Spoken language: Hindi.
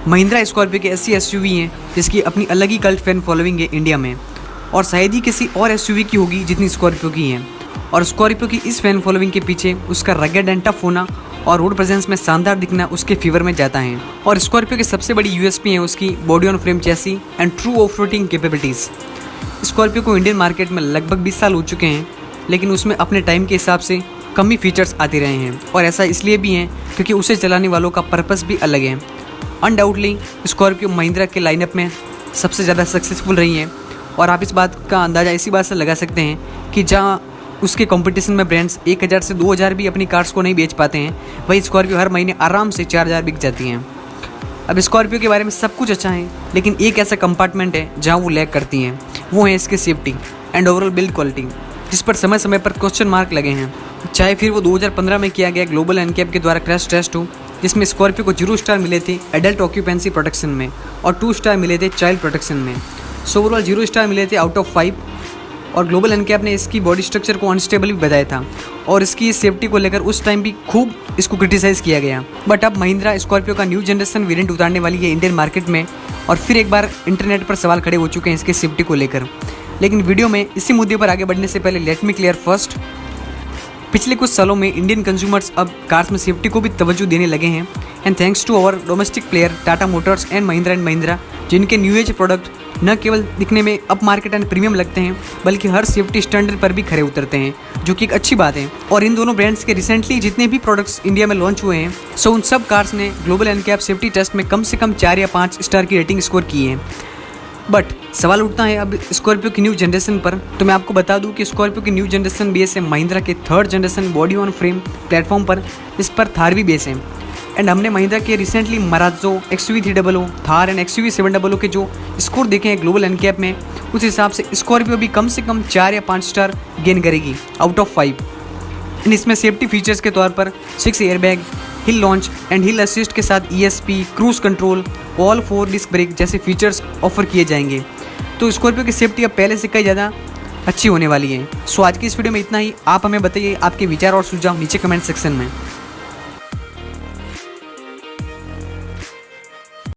महिंद्रा स्कॉर्पियो की ऐसी एसयूवी हैं जिसकी अपनी अलग ही कल्ट फैन फॉलोइंग है इंडिया में, और शायद ही किसी और एसयूवी की होगी जितनी स्कॉर्पियो की हैं। और स्कॉर्पियो की इस फैन फॉलोइंग के पीछे उसका रगेड एंड टफ होना और रोड प्रेजेंस में शानदार दिखना उसके फेवर में जाता है। और स्कॉर्पियो की सबसे बड़ी यूएसपी है उसकी body on frame chassis and true off roading capabilities. Scorpio को इंडियन मार्केट में लगभग 20 साल हो चुके हैं, लेकिन उसमें अपने टाइम के हिसाब से कम ही फीचर्स आते रहे हैं, और ऐसा इसलिए भी है क्योंकि उसे चलाने वालों का पर्पस भी अलग है। अनडाउटली स्कॉर्पियो महिंद्रा के लाइनअप में सबसे ज़्यादा सक्सेसफुल रही है, और आप इस बात का अंदाज़ा इसी बात से लगा सकते हैं कि जहाँ उसके कंपटीशन में ब्रांड्स 1000 से 2000 भी अपनी कार्स को नहीं बेच पाते हैं, वही स्कॉर्पियो हर महीने आराम से 4000 बिक जाती हैं। अब स्कॉर्पियो के बारे में सब कुछ अच्छा है, लेकिन एक ऐसा कंपार्टमेंट है जहाँ वो लैग करती हैं, वो है इसकी safety and overall build quality, जिस पर समय समय पर क्वेश्चन मार्क लगे हैं। चाहे फिर वो 2015 में किया गया ग्लोबल एनकैप के द्वारा क्रैश टेस्ट हो, जिसमें स्कॉर्पियो को 0 स्टार मिले थे एडल्ट ऑक्यूपेंसी प्रोटेक्शन में और 2 स्टार मिले थे चाइल्ड प्रोटेक्शन में। सो ओवरऑल 0 स्टार मिले थे आउट ऑफ 5, और ग्लोबल एनकैप ने इसकी बॉडी स्ट्रक्चर को अनस्टेबल भी बताया था, और इसकी सेफ्टी को लेकर उस टाइम भी खूब इसको क्रिटिसाइज किया गया। बट अब महिंद्रा स्कॉर्पियो का न्यू जनरेशन वेरिएंट उतारने वाली है इंडियन मार्केट में, और फिर एक बार इंटरनेट पर सवाल खड़े हो चुके हैं इसके सेफ्टी को लेकर। लेकिन वीडियो में इसी मुद्दे पर आगे बढ़ने से पहले लेट मी क्लियर फर्स्ट, पिछले कुछ सालों में इंडियन कंज्यूमर्स अब कार्स में सेफ्टी को भी तवज्जो देने लगे हैं, and thanks to our domestic player Tata Motors and Mahindra, जिनके न्यू एज प्रोडक्ट न केवल दिखने में अप मार्केट एंड प्रीमियम लगते हैं, बल्कि हर सेफ्टी स्टैंडर्ड पर भी खरे उतरते हैं, जो कि एक अच्छी बात है। और इन दोनों ब्रांड्स के रिसेंटली जितने भी प्रोडक्ट्स इंडिया में लॉन्च हुए हैं, उन सब कार्स ने ग्लोबल एनकैप सेफ्टी टेस्ट में कम से कम 4 या 5 स्टार की रेटिंग स्कोर की है। बट सवाल उठता है अब स्कॉर्पियो की न्यू जनरेशन पर, तो मैं आपको बता दूं कि स्कॉर्पियो की न्यू जनरेशन बेस है महिंद्रा के 3rd generation body on frame platform पर, इस पर थार भी बेस है। एंड हमने महिंद्रा के recently मराजो XUV300, Thar and XUV700 के जो स्कोर देखे हैं ग्लोबल एनकैप में, उस हिसाब से स्कॉर्पियो भी कम से कम 4 या 5 स्टार गेन करेगी आउट ऑफ 5। एंड इसमें सेफ्टी फीचर्स के तौर पर 6 airbag, hill launch and hill assist के साथ ESP, cruise control, all 4 disc brake जैसे फीचर्स ऑफर किए जाएंगे। तो स्कॉर्पियो की सेफ्टी अब पहले से कई ज़्यादा अच्छी होने वाली है। सो आज की इस वीडियो में इतना ही। आप हमें बताइए आपके विचार और सुझाव नीचे कमेंट सेक्शन में।